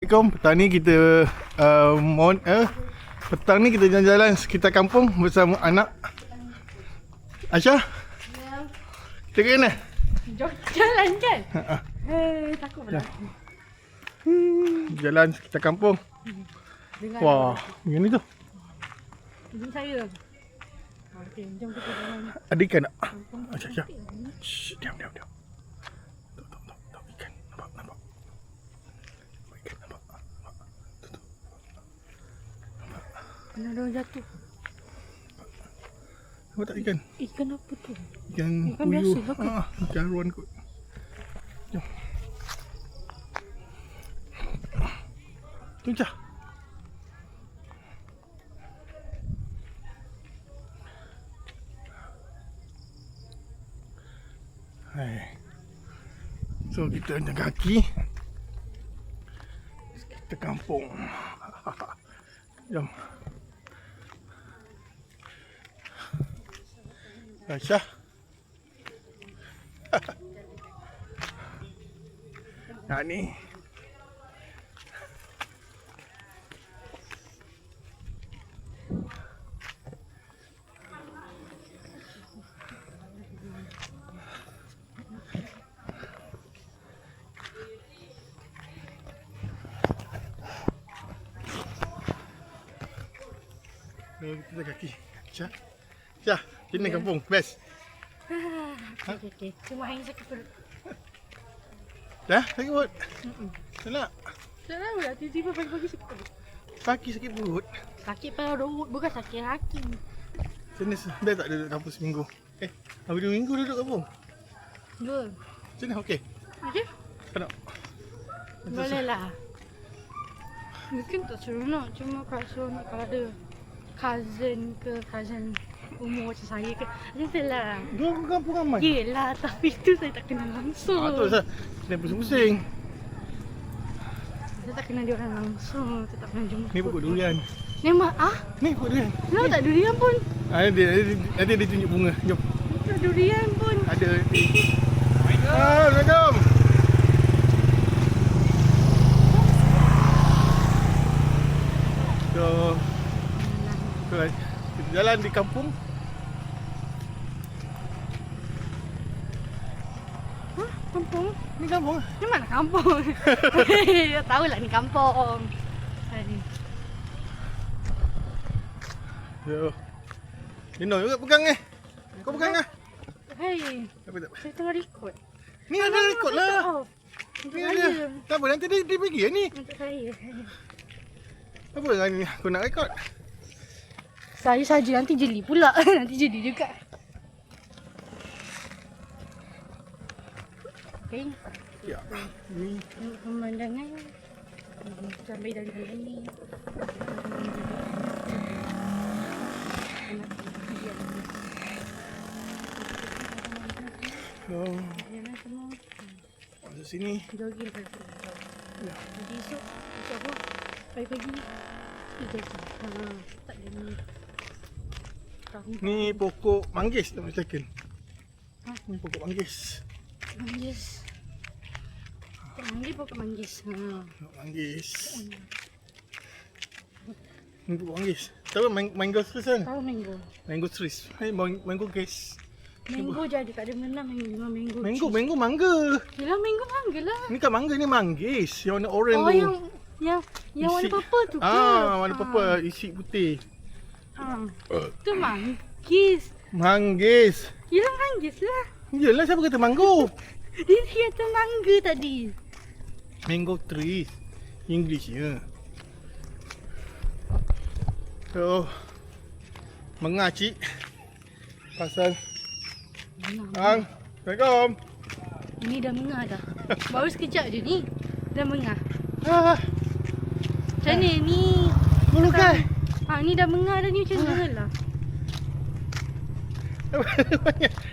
Assalamualaikum. Petang ni kita petang ni kita jalan-jalan sekitar kampung bersama anak Aisyah. Ya. Kita ke mana? Jalan kan? Takut pula. Jalan sekitar kampung. Dengar Wah, yang ni tu. izin saya. Okey, jom kita jalan. Ada ikan tak? Aisyah. Shh, diam. Tok. Ikan. Nampak. Ikan nampak. Tu. Kena ada orang jatuh. Nampak tak ikan? Ikan apa tu? Ikan Ikan puyuh. biasa lah kot. Ikan ruan kot. Jom. Tuncah. Hai. So kita jalan kaki kita kampung. Jom. Aisyah. Nah ni. Kita jalan kaki. Syah, sini kampung, best. Okey. Cuma hang sakit perut. Dah, sakit perut? Tak nak. Tak tahu lah, tiba-tiba pagi-pagi sakit perut. Pagi sakit perut. Sakit perut, bukan sakit hati. Macam mana best tak duduk kampung seminggu? Habis 2 minggu duduk kampung. Dua. Macam mana? Okey? Okey? Tak nak? Boleh lah. Mungkin tak seronok, cuma kalau seronok kalau ada cousin umur macam saya ke, macam tu lah. Dua kampung ramai. Yelah, tapi tu saya tak kenal langsung. Tu saya kena pusing-pusing. Saya tak kenal dia orang langsung, saya tak pernah jumpa. Ni pokok durian. Memang Ni pokok durian. kenapa tak durian pun? Nanti dia tunjuk bunga. Jom. Tak durian pun. Ada. Assalamualaikum. So, kita jalan di kampung. Hah? Kampung? Ni kampung. Ni mana kampung? Dia tahulah ni kampung. Tadi. So, Dino juga pegang ni. Kau pegang lah. Hei, Apa tak? saya tengah record. Ni ada rekod lah. Untuk Ni saya. ada. Tak apa, nanti dia bagi ni. Untuk saya. Apa dengan ni? Aku nak rekod. Saya saja nanti jeli pula. Nanti jeli juga. Okey. Ya. Ni. Pemandangan sampai dari ni. So, Jalan semua. masuk sini. Jogging pagi. Ya. Jadi esok apa? Pagi-pagi kita tak ada ni. Ni pokok manggis tak mistaken. Ha? Ni pokok manggis. Manggis. Pokok manggis, pokok manggis. Pokok manggis. Ni pokok manggis. Tahu mango trees kan? Tahu mango. Mango trees. Mango guys. Mango jadi tak ada mana mango. Mango mangga. Yelah mango mangga lah. Ni kan mangga ni manggis. Yang warna orange Oh tu. yang warna Isi- purple tu ke? Warna purple isi putih. Tu manggis. Manggis. Yelah manggis lah. Yelah siapa kata mango? Dia kata mangga tadi. Mango trees. Englishnya. So, mengacik pasal Assalamualaikum. Ini dah mengah dah. Baru sekejap je ni. Dah mengah. Macam mana ni? Bulukan. Ni dah mengah dah ni macam mana lah.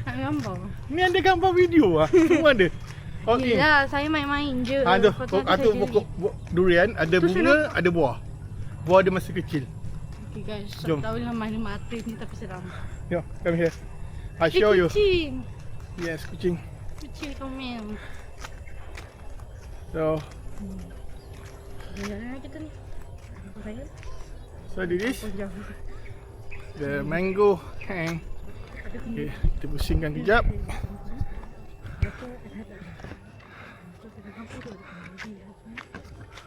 Nak gambar. Ni ada gambar video ah. Semua ada. Okey. Yelah, saya main-main je. Tu, Lepas tu nanti saya pokok durian ada Tu bunga, ada buah. Buah dia masih kecil. Okay guys, Jom. tak tahu lah mana mata ni tapi seram. Yo, come here. I show you. Kucing. Yes, kucing. Kecil komel. So, Jalan kita ni. Bayar. So this Oh, jauh. the mango hang. Okay, kita pusingkan kejap.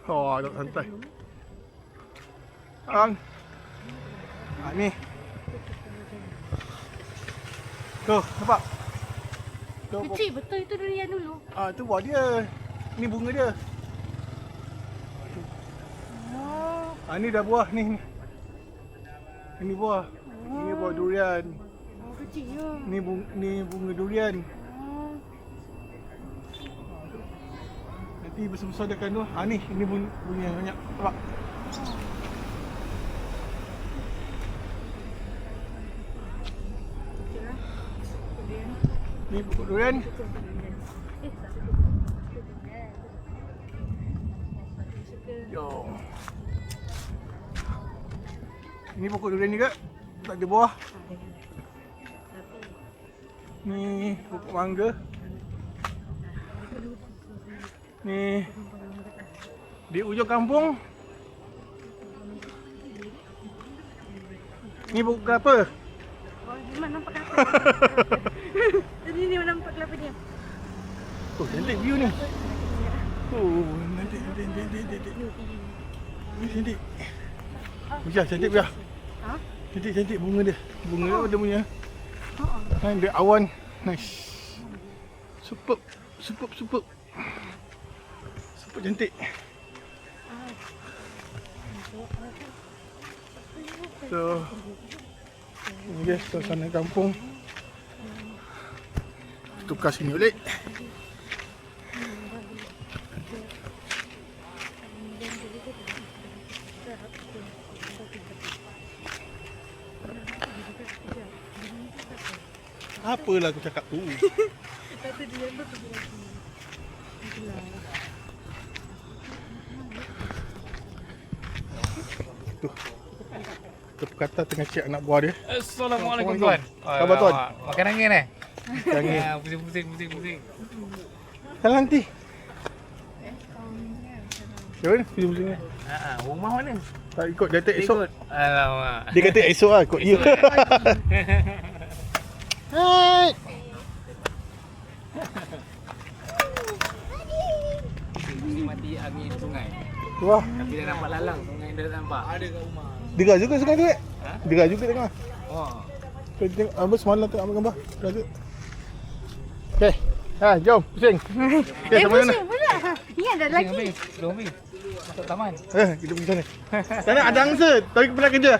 Oh, duduk santai. Ni. Tu, nampak? Tu, Kecil betul itu durian dulu. tu buah dia. Ni bunga dia. Oh. Ni dah buah ni. Ini buah. Ini buah durian. Oh, kecilnya. Ni bunga durian. Oh. Nanti besar-besar dia akan tu. Ini bunga banyak. Nampak? Ni pokok durian. Yo. Ini pokok durian juga. Tak ada buah. Ni pokok mangga. Ni di ujung kampung. Ni pokok kelapa. Oh, di mana nampak kelapa? Ni nampak kelapa dia. Oh, cantik view ni. Oh, cantik. Ni cantik. Bujah, cantik Bujah. Ha? Cantik bunga dia. Bunga dia punya. Ha. Dia awan. Nice. Superb cantik. So, ini dia suasana kampung. Tukar sini balik. Apalah aku cakap tu. Kata dia tu tu. Tu. Kita kata tengah cek anak buah dia. Assalamualaikum tuan. Khabar tuan? Makan angin eh? Angin. Pusing. Jalan nanti. Jom pusing ni. Rumah mana? Tak ikut dia kata esok. Alamak. Dia kata esok lah ikut dia. Hai. Mati angin sungai. Wah, Tapi dah nampak lalang sungai dah nampak. Ada kat rumah. deras juga sungai tu. Ha? Deras juga tengah. Oh. Kau tengok apa semalam tu ambil gambar. Deras juga. Okey. Jom pusing. Okey, sama mana? Pula. Ni ada lagi. Belum. Masuk taman. Kita pergi sana. Sana ada angsa. Tapi pernah kerja.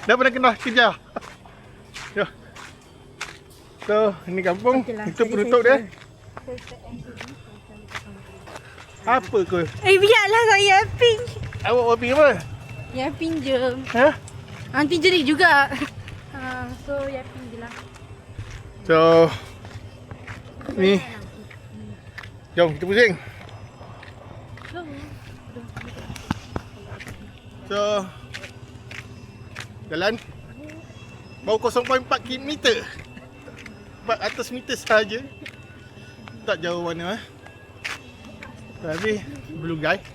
Dah pernah kerja. Yo. So, ini kampung. Itu penutup dia. Apa kau? Biarlah saya ping. Awak wapi apa? Ya pinjam. Ha? Nanti jerit juga. So ya ping je lah. So, ni. Jom kita pusing. So, jalan baru 0.4 meter. 400 meter sahaja. Tak jauh mana tapi belum guys.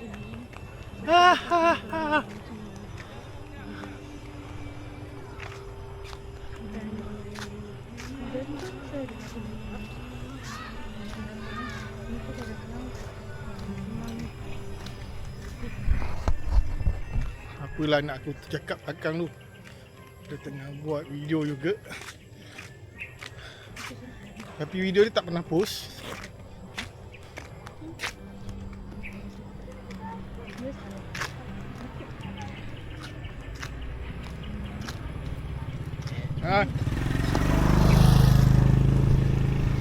Apalah nak aku cakap belakang tu. Dia tengah buat video juga. Tapi video dia tak pernah post.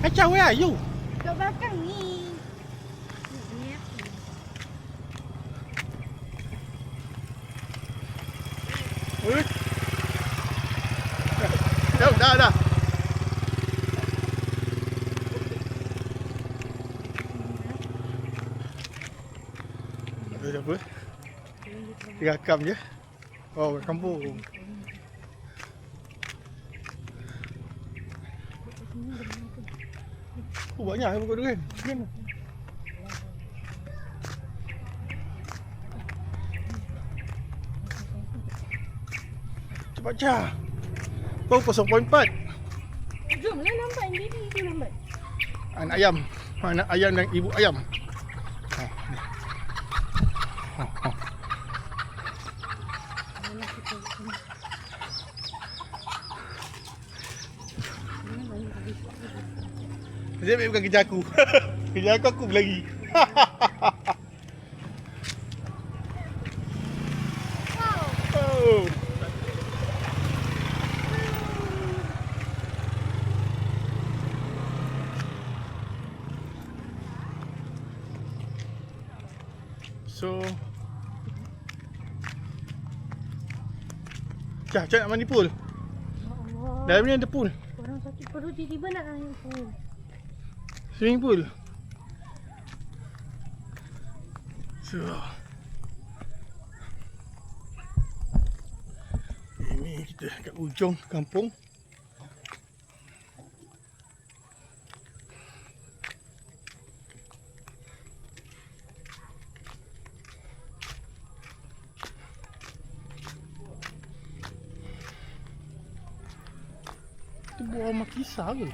Kacau lah you. Kat belakang ni. Dah. Apa? Dia rakam je. Oh, kampung. Oh, banyak pokok durian. Cepat Jah. Baru 0.4. Jomlah lambat ini itu lambat. Anak ayam. Anak ayam dan ibu ayam. Ha, ni. Ha. Dia bukan kerja aku. Kerja aku berlari. Oh. So Jah, nak mandi pool. Ya Allah. Dalam ni ada pool. Orang sakit perut tiba-tiba nak air pool. Swimming pool. So ini kita kat ujung kampung. Itu buah makisa ke?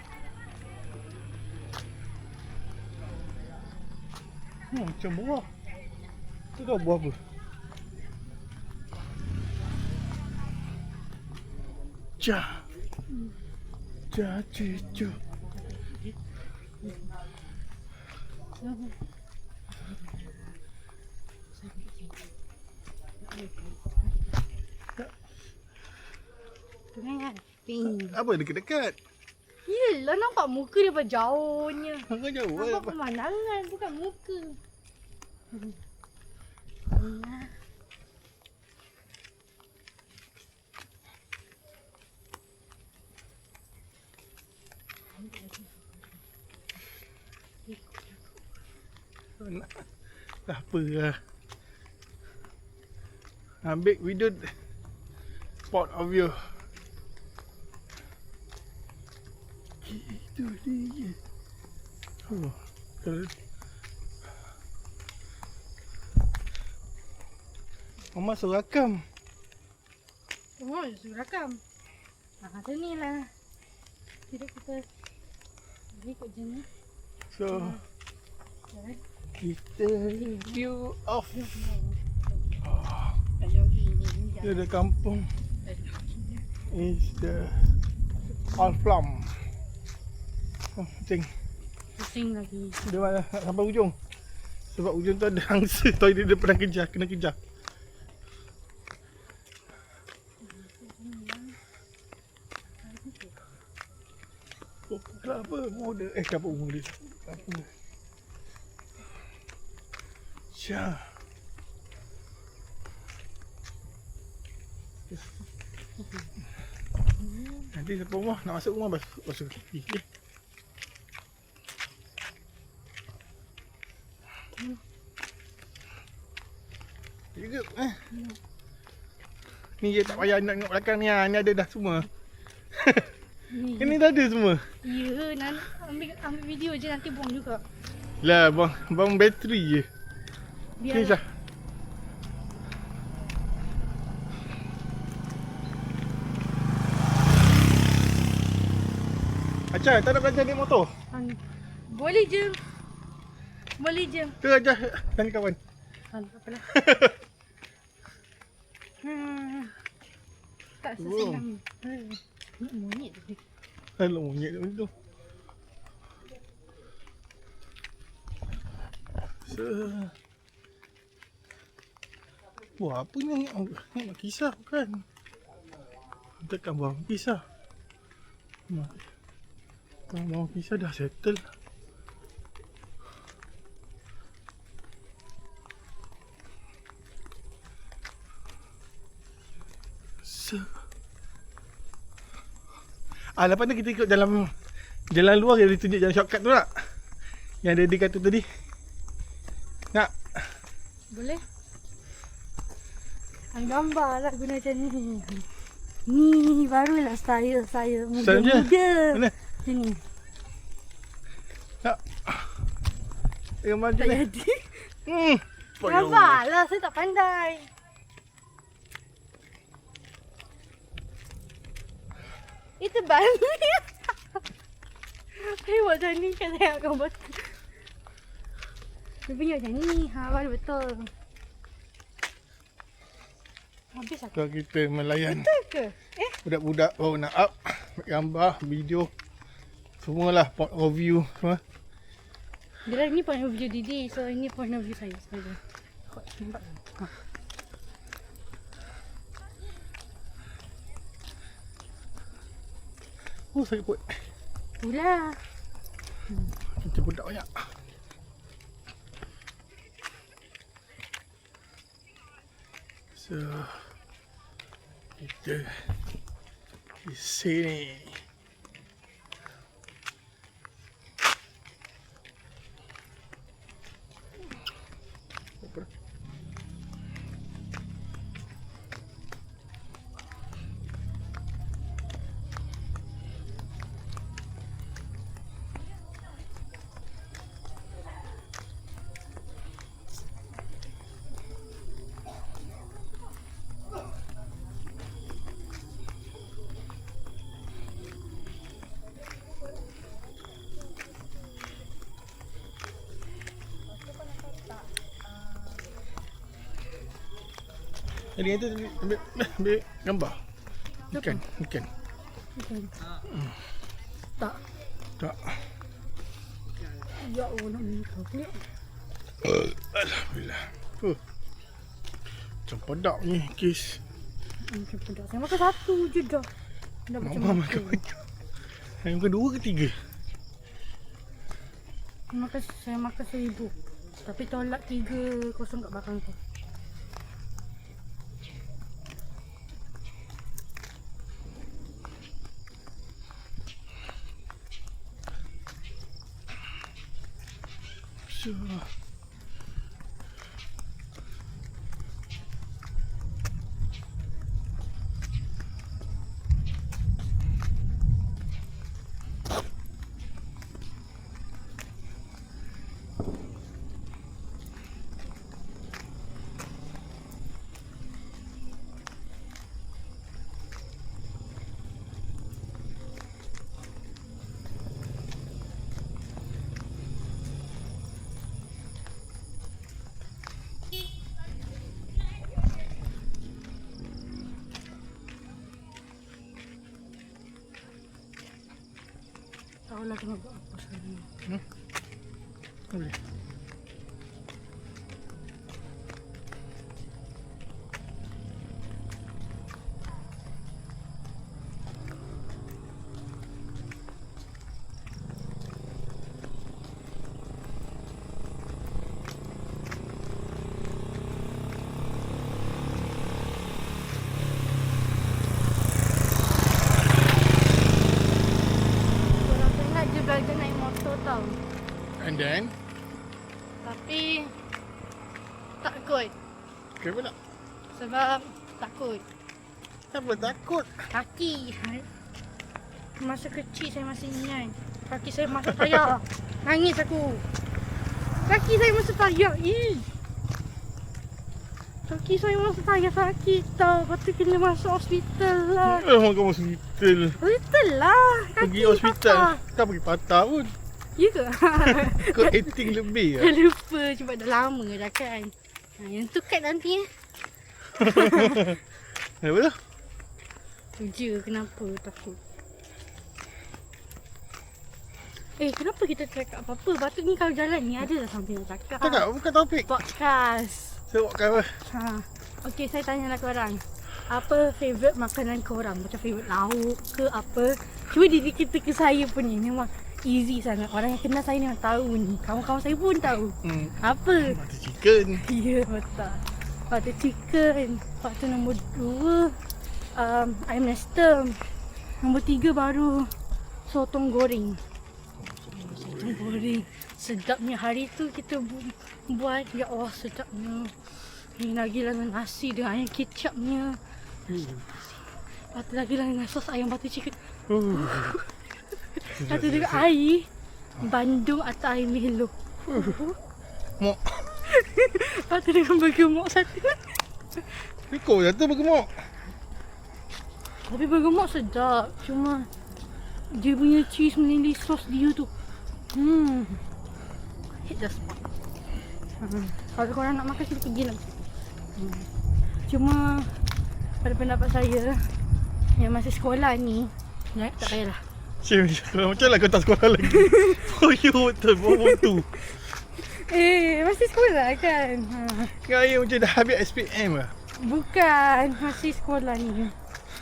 Macam buah. Itu dah buah apa? Jah. Jah cucu. Tengah kan? Pink. Apa dekat-dekat? Yelah nampak muka dia daripada jauhnya. Agak jauh Nampak apa? pemandangan bukan muka. Tak apa lah. Ambil video spot of view. Itu dia. Oh, kalau Mama suruh rakam. Oh, suruh rakam. Macam ni lah. Tidak kita ikut je ni. So kita view of Tak jogging ni. dia ada kampung. Is the all plum. Oh, penting. Pusing lagi. Dia mana nak sampai ujung. Sebab ujung tu ada angsa toilet dia pernah kejar, kena kejar. Oh, kenapa model? Kenapa model? Apa? Syah. Nanti sampai rumah, nak masuk rumah basuh kaki. Okay. Juga ni je tak payah nak tengok belakang ni lah. Ni ada dah semua. Ni. Ini dah ada semua. Ya, nanti ambil video je nanti buang juga. Lah bang bateri je. Biar Okay, Syah. Acah, tak nak belajar naik motor? Boleh je. Boleh je. Tu aja tanya kawan. Tak apalah. Tak Wow. sesenang. Monyet tu. Alah monyet macam tu. So, buah apa ni? Ni nak kisah bukan? Tekan buah kisah. Buah kisah dah settle. So, lepas tu kita ikut jalan luar yang ditunjuk jalan shortcut tu tak? Yang dia kata tadi. Nak? Boleh? Gambar lah guna macam ni. Ni barulah style saya Style muda. Mana? Sini. Tak. Gambar Tak je ni. jadi. Payah. Gambar lah, saya tak pandai. Itu baru. Saya buat macam ni kan saya akan betul. Dia punya macam ni. Baru betul. Habis aku. Kalau kita melayan Betul ke? budak-budak baru nak up gambar, video, semualah point of view semua. Dia ni point of view Didi. So ini point of view saya sebenarnya. Nampak tak? Oh, sakit perut. Itulah. Kita budak banyak. So, kita di sini. Jadi itu ambil gambar. Ikan. Bukan. Tak. Tak. Ya Allah nak minta pula. Alhamdulillah. Macam pedak ni kes. Macam pedas. Saya makan satu je dah. Dah macam Mama makan banyak. Saya makan 2 ke 3? Saya makan 1000. Tapi tolak 3 kosong kat belakang tu. Sure. Tahu lah kena buat apa sekarang. Boleh. Korang penat je belajar naik motor tau. And then, Tapi takut. kenapa tak? Sebab takut. Kenapa takut? Kaki. Masa kecil saya masih ingat. Kaki saya masuk tayak. Nangis aku. Kaki saya masuk tayak. Kaki saya masuk tayak sakit tau. Lepas tu kena masuk hospital lah. Makan hospital. Hospital lah. Kaki Pergi hospital. patah. Tak pergi patah pun. Ya ke? Kau acting lebih Dah lah. lupa sebab dah lama dah kan. Yang tu kat nanti Kenapa tu? Tu je kenapa takut. Kenapa kita cakap apa-apa? Patutnya kalau jalan ni ada lah something nak cakap. Cakap bukan topik. Podcast. Sebabkan apa? Okey, saya tanyalah korang. Apa favourite makanan korang? Macam favourite lauk ke apa? Cuba diri kita ke saya pun ni. Memang easy sangat. Orang yang kenal saya ni memang tahu ni. Kawan-kawan saya pun tahu. Apa? Mata chicken. Ya, betul. Lepas tu chicken. Lepas tu nombor 2 ayam nestem. Nombor 3 baru sotong goreng. Sotong goreng. Sedapnya hari tu kita buat. Ya Allah, sedapnya. Ni lagi lah dengan nasi dengan ayam kecapnya. Lepas tu lagi lah dengan sos ayam batu chicken. Lepas tu dengan air Bandung atau air Milo. Mok. Lepas tu dengan bergemuk satu. Kau jatuh bergemuk. Tapi bergemuk sedap. Cuma dia punya cheese melili sos dia tu. Hit the spot. Kalau korang nak makan, kita pergi lah. Cuma pada pendapat saya, yang masih sekolah ni, tak payahlah. Macam lah kau tak sekolah lagi. For you betul, form 2. Masih sekolah kan? Gaya macam dah habis SPM lah. Bukan, masih sekolah ni.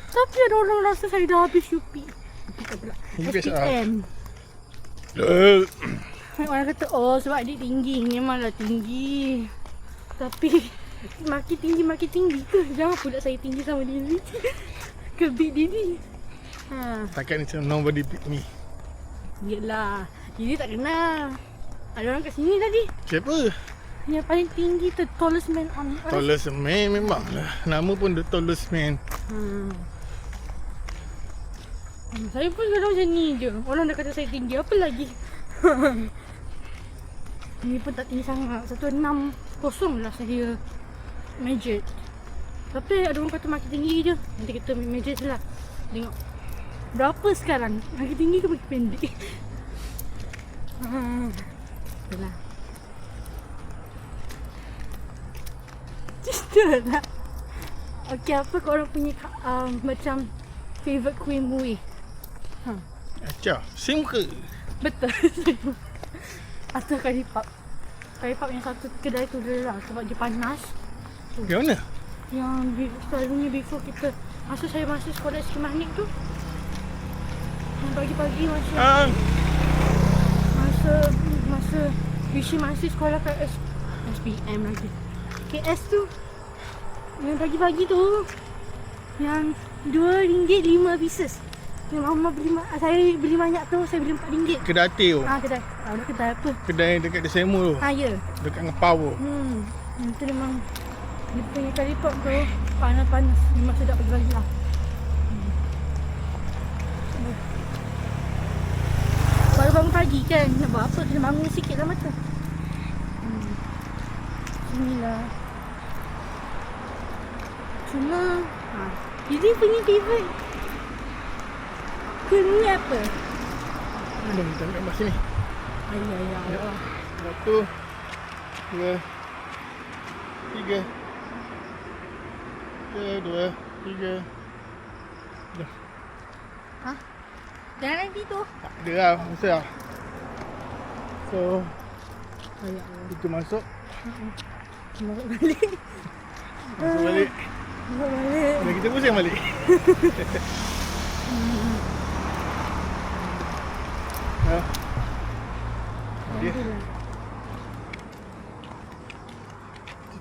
Tapi ada orang rasa saya dah habis UP. Tak pula. SPM. Orang kata, oh sebab adik tinggi. Memanglah tinggi. Tapi makin tinggi ke? Jangan pula saya tinggi sama diri. Kebit diri. Takkan macam nobody pick me. Yelah, diri tak kenal. Ada orang kat sini tadi. Siapa? Yang paling tinggi tu, tallest man on earth. Tallest man memang lah. Nama pun the tallest man. Saya pun kalau macam ni je. Orang dah kata saya tinggi, apa lagi? Ni pun tak tinggi sangat. 160 lah saya measured. Tapi ada orang kata makin tinggi je. Nanti kita measure je lah. Tengok berapa sekarang? Makin tinggi ke makin pendek? Itulah. Cerita lah. Okay, apa korang punya macam favourite kuih muih? Acah, sim ke? Betul. Atau karipap. Karipap yang satu kedai tu dia lah. Sebab dia panas. Yang mana? Yang selalunya before kita, masa saya masih sekolah Skemanik tu, yang pagi-pagi masa Rishi masih sekolah kat SPM lagi, KS tu, yang pagi-pagi tu, yang RM2 5 pieces. Yang mama beli, saya beli banyak tu, saya beli RM4. Kedai Atir tu? Kedai. Kedai apa? Kedai dekat Desemo tu? Ya. Dekat Ngepau tu? Itu memang dia punya karipap tu panas-panas. Memang sedap bagi lah. Baru bangun pagi kan, nak buat apa? Kena bangun sikit lah mata. Inilah. Cuma Didi punya favourite kuih ni apa? Jom kita ambil kat sini. Ayah. 1, 2, 3. 2, 3. Jom. Jangan nanti tu. Tak ada lah, mesti lah. So, Ayah. kita masuk. Masuk balik. Masuk balik. Dan kita pusing balik. Dia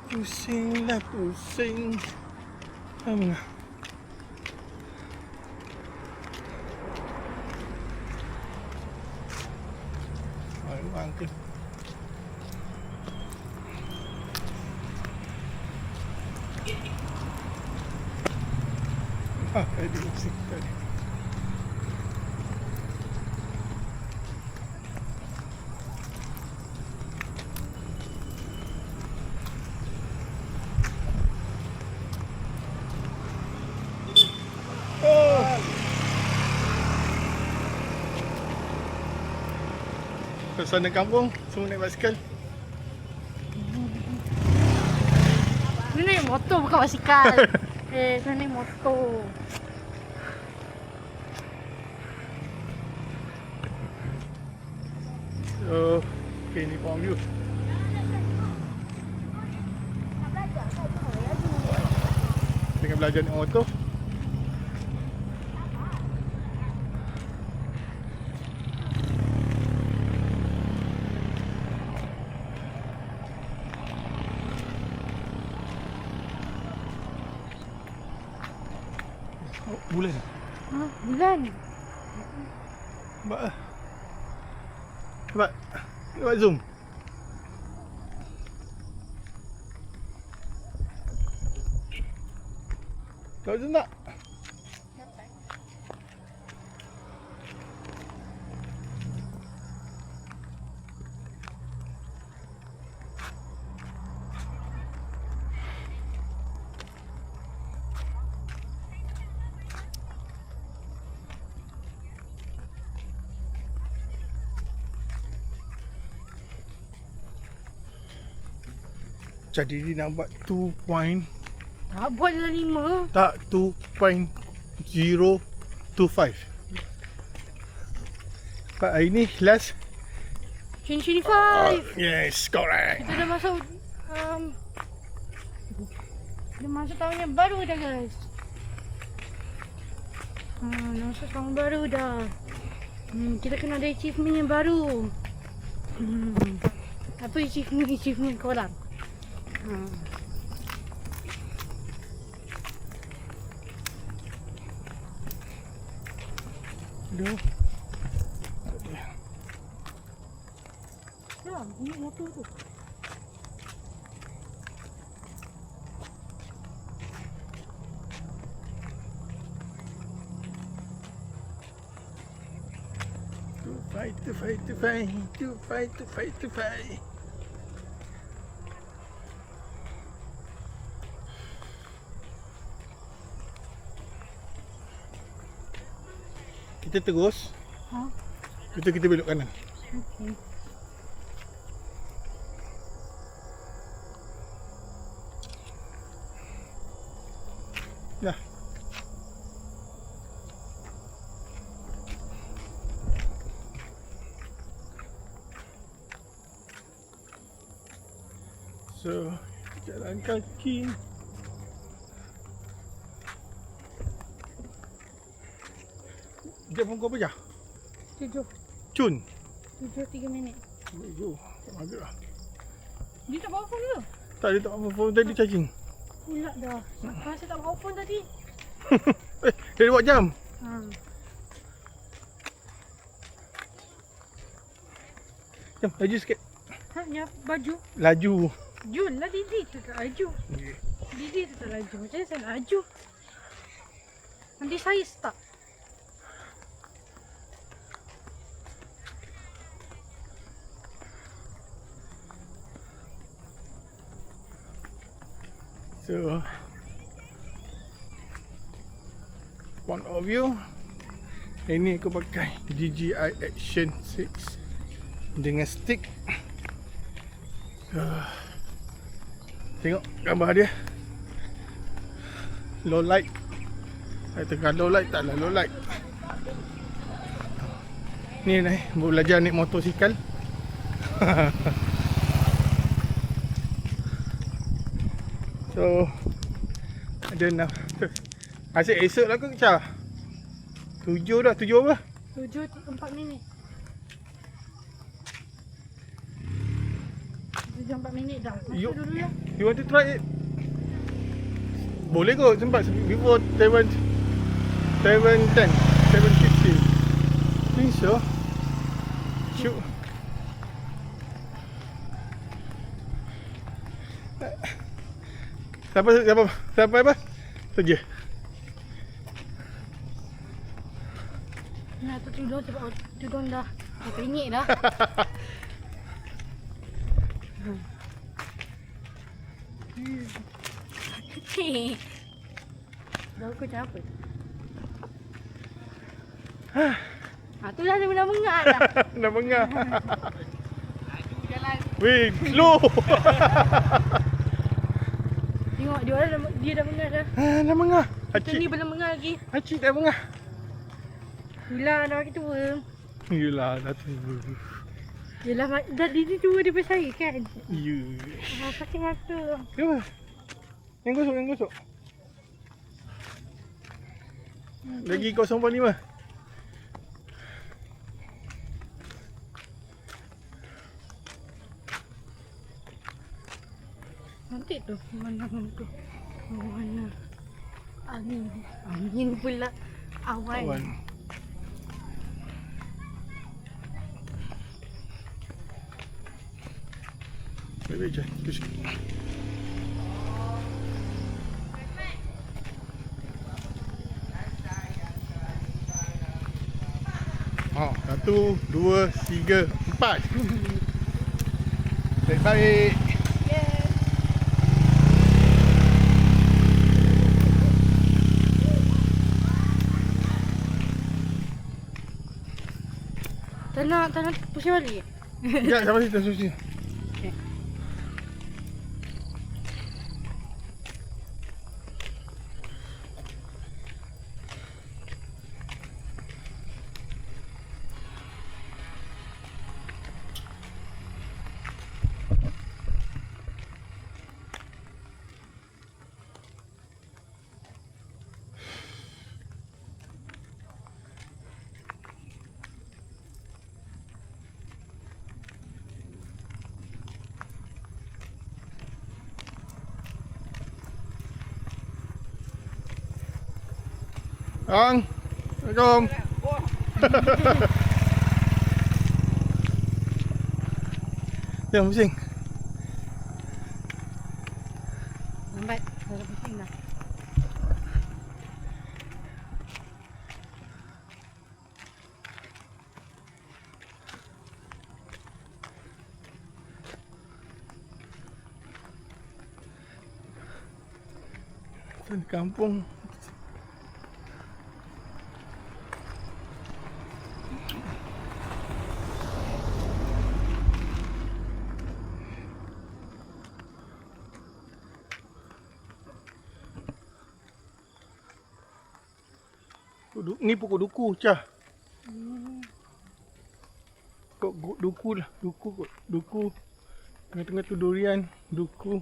pusing lah, pusing. Mana? Memang ke? Tadi pusing tadi. Suasana kampung, semua naik basikal. Ni naik motor bukan basikal. Saya naik motor. So, okay, ni point view. Tengah belajar naik motor. Bulan. Bulan. Nampak lah. Nampak zoom. Kau zoom tak? Jadi dia nak buat 2 point. Tak buatlah 5. Tak, 2.025. Pak, hari ni last. 2025. Yes, correct. Kita dah masuk dah masuk tahun yang baru dah guys. Dah masuk tahun baru dah. Kita kena ada achievement yang baru. Apa achievement korang? Aduh. Ya, ini motor tu. To fight. Kita terus. Ha? Kita belok kanan. Okay. Dah. So, jalan kaki. Jam pukul apa je? 7 Cun. 3 minit. Oh, agak lah. Dia tak bawa phone ke? Tak, dia tak apa phone tadi charging. Pula dah. Masa tak bawa phone tadi. Dia buat jam. Jom, laju sikit. Ya, baju. Laju. Jun lah Didi tu tak laju. Didi tu tak laju. Macam mana saya nak laju? Nanti saya stuck. So, point of view. Ini aku pakai DJI Action 6 dengan stick. Tengok gambar dia. Low light. Saya tekan low light, taklah low light. Ni belajar naik motosikal. So, ada nak asyik esok lah ke Cah? 7 dah, 7 apa? 7.4 minit. 7.4 minit dah. Masuk dulu lah. You want to try it? Boleh kot, sempat before 7:10, 7:50. Think so. Shoot. Siapa apa? Saja. Nah, tu tudung sebab tudung dah keringit dah. Dah aku capek. Tu dah dia dah mengah dah. Dah mengah. Weh, slow. Tengok dia dah mengah dah. Dah mengah. Kita ni belum mengah lagi. Acik dah mengah. Yelah, dah makin tua. Yelah, dah tua. Yelah, dah Didi tua daripada saya kan. Ya. Sakit mata. Ya. Yang gosok. Lagi 0.5. Nanti tu pemandangan tu. Mana angin pula. Awan. Baik je. Terus. Oh, 1, 2, 3, 4. Baik-baik. Tak nak pusing balik. Sekejap, sampai situ, sampai situ. Ang. Assalamualaikum. Jangan pusing. Lambat. Dah pusing dah. Di kampung. Ni pokok duku, Cah. Pokok duku lah. Duku. Tengah-tengah tu durian. Duku.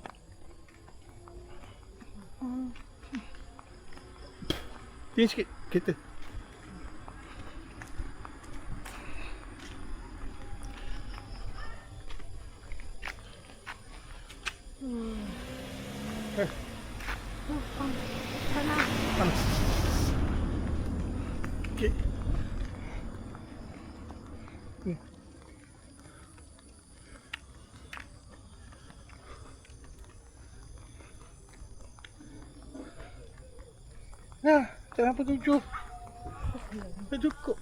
Sini sikit kereta. Panas. Panas. Okey. Ni. Nah, jangan apa tujuh. Dah cukup.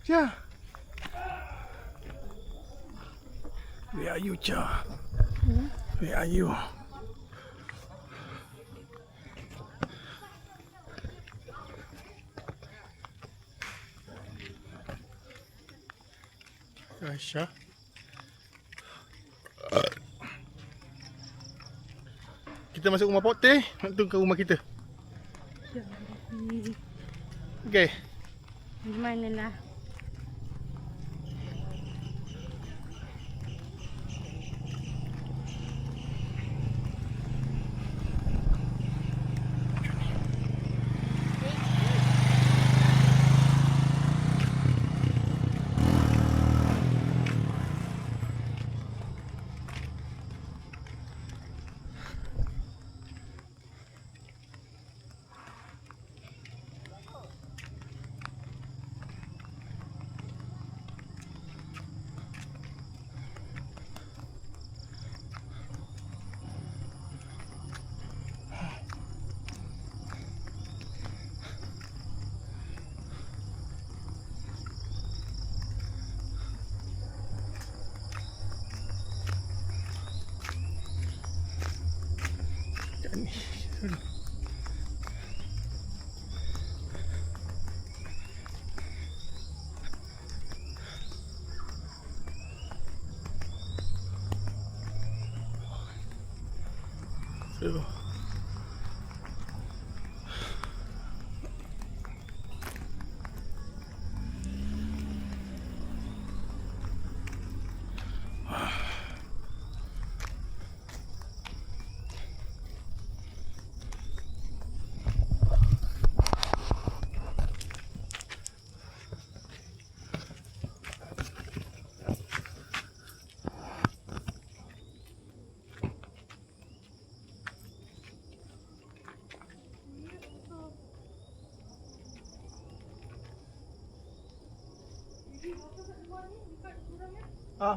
Cha. Where are you, Cha? Where are you? Aisyah. Kita masuk rumah Pok Teh, nak turun ke rumah kita. Okey. Di mana lah? Ni. So. Ah.